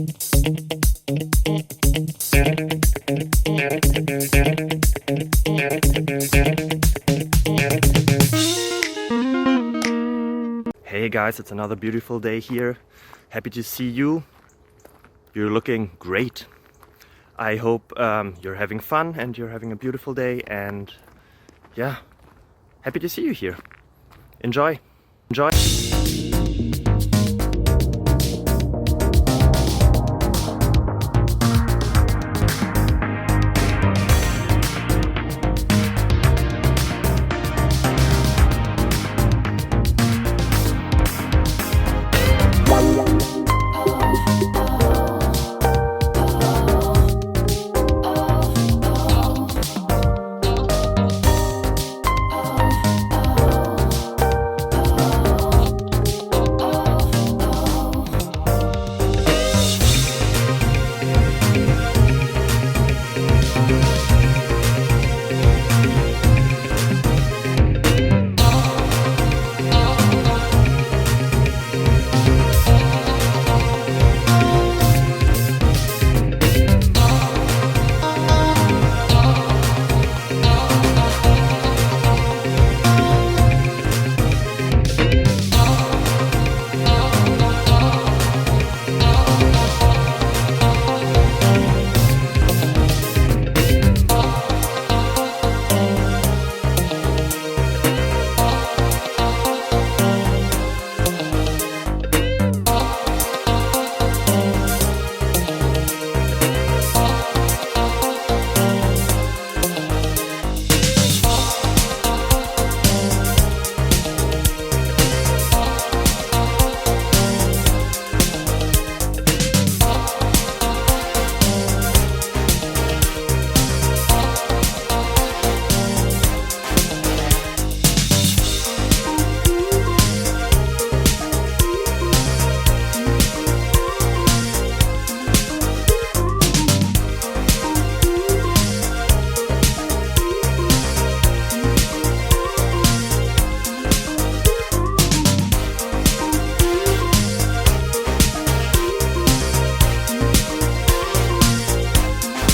Hey guys, it's another beautiful day here. Happy to see you. You're looking great. I hope you're having fun and you're having a beautiful day, and yeah, happy to see you here. Enjoy. Enjoy.